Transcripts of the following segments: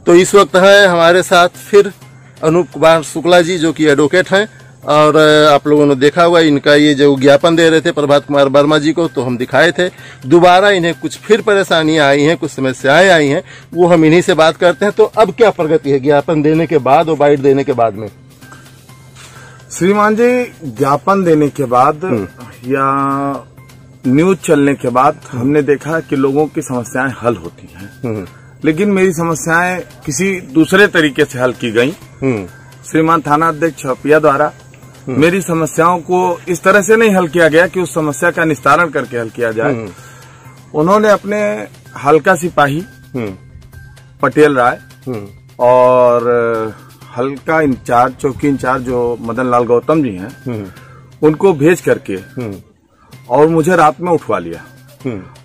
तो इस वक्त है हमारे साथ फिर अनूप कुमार शुक्ला जी, जो कि एडवोकेट हैं, और आप लोगों ने देखा होगा इनका ये जो ज्ञापन दे रहे थे प्रभात कुमार वर्मा जी को, तो हम दिखाए थे। दोबारा इन्हें कुछ फिर परेशानियां आई हैं, कुछ समस्याएं आई हैं, वो हम इन्हीं से बात करते हैं। तो अब क्या प्रगति है ज्ञापन देने के बाद और बाइट देने के बाद में? श्रीमान जी, ज्ञापन देने के बाद या न्यूज चलने के बाद हमने देखा कि लोगों की समस्याएं हल होती हैं, लेकिन मेरी समस्याएं किसी दूसरे तरीके से हल की गई। श्रीमान थाना अध्यक्ष छपिया द्वारा मेरी समस्याओं को इस तरह से नहीं हल किया गया कि उस समस्या का निस्तारण करके हल किया जाए। उन्होंने अपने हल्का सिपाही पटेल राय और हल्का इंचार्ज, चौकी इंचार्ज जो मदन लाल गौतम जी हैं, उनको भेज करके और मुझे रात में उठवा लिया।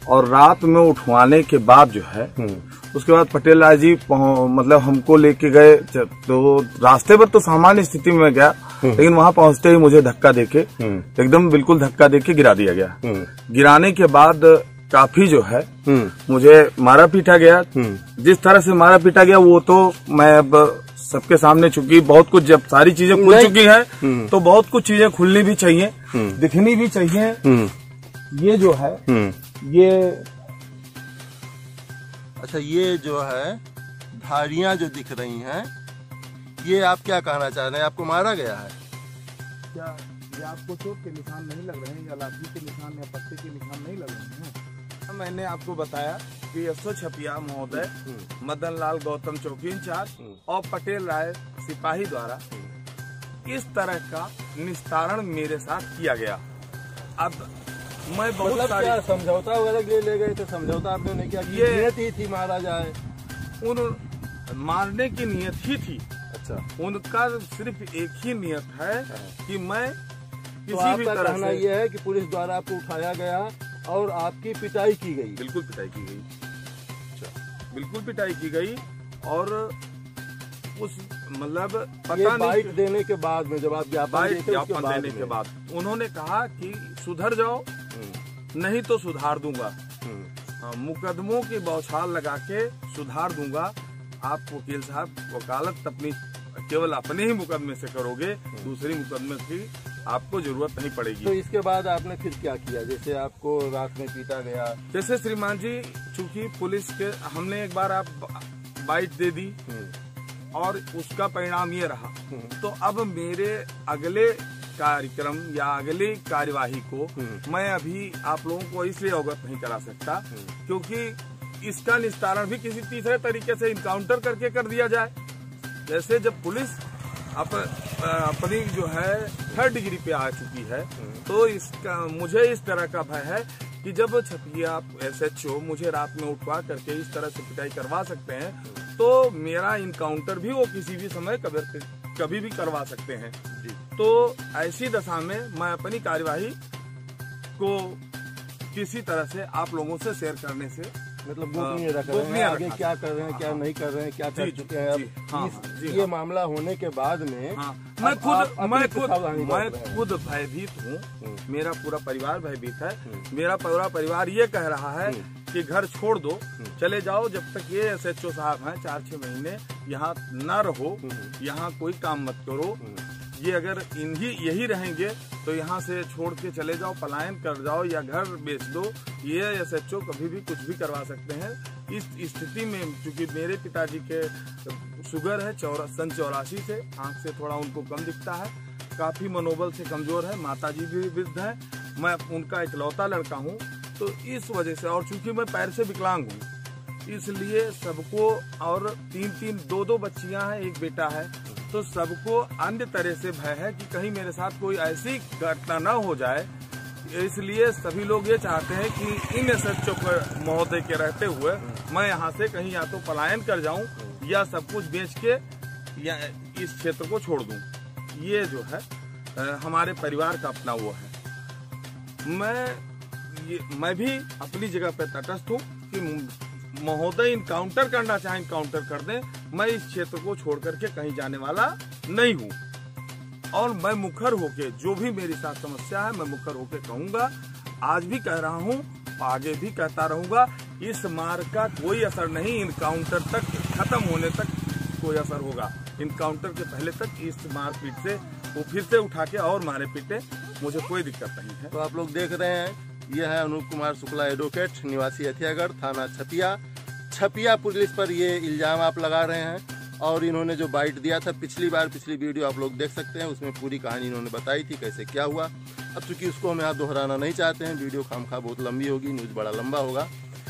और रात में उठवाने के बाद जो है उसके बाद पटेल राय जी मतलब हमको लेके गए। तो रास्ते पर तो सामान्य स्थिति में गया, लेकिन वहां पहुंचते ही मुझे धक्का देके एकदम बिल्कुल धक्का देके गिरा दिया गया। गिराने के बाद काफी जो है मुझे मारा पीटा गया। जिस तरह से मारा पीटा गया वो तो मैं अब सबके सामने, चूंकि बहुत कुछ जब सारी चीजें खुल चुकी है तो बहुत कुछ चीजें खुलनी भी चाहिए, दिखनी भी चाहिए। ये जो है ये अच्छा, ये जो है धारियां जो दिख रही हैं, ये आप क्या कहना चाह रहे हैं? आपको मारा गया है क्या? ये आपको चोट के निशान नहीं लग रहे हैं या लाठी के निशान या पत्ते के निशान नहीं लग रहे हैं? मैंने आपको बताया कि एसओ छपिया महोदय, मदन लाल गौतम चौकी इंचार्ज और पटेल राय सिपाही द्वारा इस तरह का निस्तारण मेरे साथ किया गया। अब मैं बहुत सारी समझौता वगैरह के लिए ले गए थे, समझौता आपने नहीं किया? ये नियत ही थी मारा जाए? उन मारने की नियत ही थी। अच्छा, उनका सिर्फ एक ही नियत है कि मैं किसी भी तरह से। ये है कि पुलिस द्वारा आपको उठाया गया और आपकी पिटाई की गई? बिल्कुल पिटाई की गई। अच्छा, बिल्कुल पिटाई की गई। और उस मतलब पता नहीं, बाइट देने के बाद में, जब आप ज्ञापन देने के बाद उन्होंने कहा कि सुधर जाओ नहीं तो सुधार दूंगा, मुकदमों की बौछार लगा के सुधार दूंगा। आप वकील साहब वकालत अपनी केवल अपने ही मुकदमे से करोगे, दूसरी मुकदमे की आपको जरूरत नहीं पड़ेगी। तो इसके बाद आपने फिर क्या किया? जैसे आपको रात में पीटा गया, जैसे श्रीमान जी, चूंकि पुलिस के हमने एक बार आप बाइट दे दी और उसका परिणाम ये रहा, तो अब मेरे अगले कार्यक्रम या अगली कार्यवाही को मैं अभी आप लोगों को इसलिए अवगत नहीं करा सकता क्योंकि इसका निस्तारण भी किसी तीसरे तरीके से इनकाउंटर करके कर दिया जाए। जैसे जब पुलिस अपनी जो है 3rd डिग्री पे आ चुकी है, तो इसका मुझे इस तरह का भय है कि जब छपिया SHO मुझे रात में उठवा करके इस तरह से पिटाई करवा सकते हैं, तो मेरा इनकाउंटर भी वो किसी भी समय कभी भी करवा सकते हैं। तो ऐसी दशा में मैं अपनी कार्यवाही को किसी तरह से आप लोगों से शेयर करने से मतलब गोपनीय रख रहे हैं। आगे क्या कर रहे हैं, क्या नहीं कर रहे हैं, क्या कर चुके हैं अब ये मामला होने के बाद में मैं खुद भयभीत हूँ। मेरा पूरा परिवार भयभीत है। मेरा पूरा परिवार ये कह रहा है कि घर छोड़ दो, चले जाओ, जब तक ये SHO साहब हैं 4-6 महीने यहाँ न रहो, यहाँ कोई काम मत करो। ये अगर यही रहेंगे तो यहाँ से छोड़ के चले जाओ, पलायन कर जाओ या घर बेच दो। ये SHO कभी भी कुछ भी करवा सकते हैं। इस स्थिति में चूंकि मेरे पिताजी के शुगर है, सन 84 से, आंख से थोड़ा उनको कम दिखता है, काफी मनोबल से कमजोर है, माताजी भी वृद्ध है, मैं उनका इकलौता लड़का हूँ। तो इस वजह से, और चूंकि मैं पैर से विकलांग हूँ, इसलिए सबको, और 3-3, 2-2 बच्चियां हैं, एक बेटा है, तो सबको अन्य तरह से भय है कि कहीं मेरे साथ कोई ऐसी घटना न हो जाए। इसलिए सभी लोग ये चाहते हैं कि इन SHO महोदय के रहते हुए मैं यहाँ से कहीं या तो पलायन कर जाऊं या सब कुछ बेच के या इस क्षेत्र को छोड़ दूं। ये जो है हमारे परिवार का अपना वो है। मैं भी अपनी जगह पे तटस्थ हूँ कि महोदय इनकाउंटर करना चाहे इनकाउंटर कर दें, मैं इस क्षेत्र को छोड़ करके कहीं जाने वाला नहीं हूँ। और मैं मुखर होके, जो भी मेरे साथ समस्या है, मैं मुखर होके कहूंगा। आज भी कह रहा हूँ, आगे भी कहता रहूंगा। इस मार का कोई असर नहीं इनकाउंटर तक खत्म होने तक कोई असर होगा। इनकाउंटर के पहले तक इस मारपीट से वो फिर से उठा के और मारे पीटे, मुझे कोई दिक्कत नहीं है। तो आप लोग देख रहे हैं, यह है अनूप कुमार शुक्ला एडवोकेट, निवासी हथियागढ़, थाना छपिया पुलिस पर ये इल्जाम आप लगा रहे हैं। और इन्होंने जो बाइट दिया था पिछली वीडियो आप लोग देख सकते हैं, उसमें पूरी कहानी इन्होंने बताई थी कैसे क्या हुआ। अब चूंकि उसको हम यहाँ दोहराना नहीं चाहते हैं, वीडियो खामखा बहुत लंबी होगी, न्यूज़ बड़ा लंबा होगा,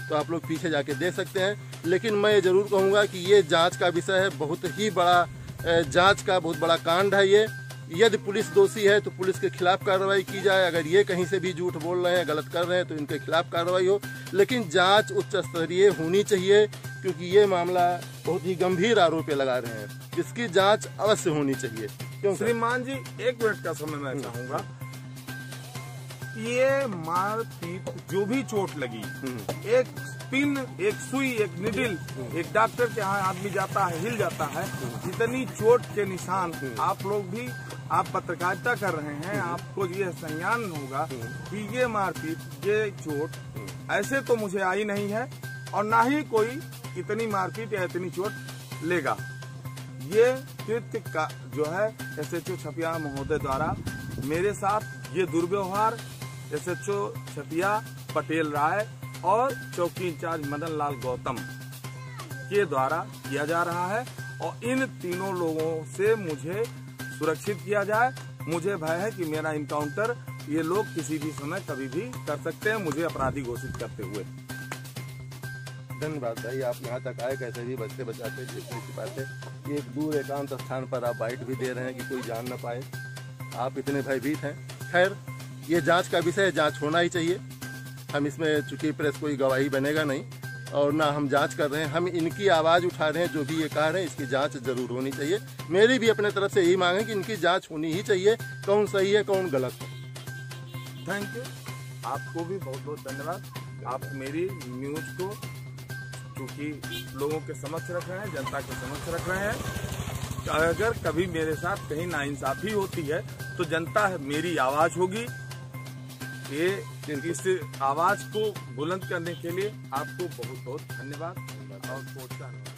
तो आप लोग पीछे जाके देख सकते हैं। लेकिन मैं ये जरूर कहूँगा कि ये जांच का विषय है, बहुत ही बड़ा जांच का बहुत बड़ा कांड है ये। यदि पुलिस दोषी है तो पुलिस के खिलाफ कार्रवाई की जाए, अगर ये कहीं से भी झूठ बोल रहे हैं, गलत कर रहे हैं तो इनके खिलाफ कार्रवाई हो। लेकिन जांच उच्च स्तरीय होनी चाहिए, क्योंकि ये मामला बहुत ही गंभीर आरोप लगा रहे हैं, इसकी जांच अवश्य होनी चाहिए। क्यों श्रीमान जी, 1 मिनट का समय मैं चाहूंगा। ये मारपीट जो भी चोट लगी, एक पिन, एक सुई, एक निडिल, एक डॉक्टर के यहाँ आदमी जाता है हिल जाता है, इतनी चोट के निशान आप लोग भी, आप पत्रकारिता कर रहे हैं, आपको ये संज्ञान होगा कि ये मारपीट, ये चोट ऐसे तो मुझे आई नहीं है और ना ही कोई इतनी मारपीट या इतनी चोट लेगा। ये कृत्य का जो है SHO छपिया महोदय द्वारा मेरे साथ ये दुर्व्यवहार SHO छपिया पटेल राय और चौकी इंचार्ज मदन लाल गौतम के द्वारा किया जा रहा है और इन तीनों लोगों से मुझे सुरक्षित किया जाए। मुझे भय है कि मेरा इनकाउंटर ये लोग किसी भी समय कभी भी कर सकते हैं, मुझे अपराधी घोषित करते हुए। धन्यवाद भाई, आप यहाँ तक आए, कैसे भी बचते बचाते छिपाते एक दूर एकांत स्थान पर आप बाइट भी दे रहे हैं कि कोई जान न पाए, आप इतने भयभीत हैं। खैर, ये जांच का विषय है, जांच होना ही चाहिए। हम इसमें चूंकि प्रेस कोई गवाही बनेगा नहीं और ना हम जांच कर रहे हैं, हम इनकी आवाज़ उठा रहे हैं, जो भी ये कह रहे हैं इसकी जांच जरूर होनी चाहिए। मेरी भी अपने तरफ से यही मांग है कि इनकी जांच होनी ही चाहिए, कौन सही है कौन गलत है। थैंक यू, आपको भी बहुत बहुत धन्यवाद। आप मेरी न्यूज को क्योंकि लोगों के समक्ष रख रहे हैं, जनता के समक्ष रख रहे हैं। अगर कभी मेरे साथ कहीं नाइंसाफी होती है तो जनता मेरी आवाज होगी। ये इस आवाज को बुलंद करने के लिए आपको बहुत बहुत धन्यवाद और प्रोत्साहन।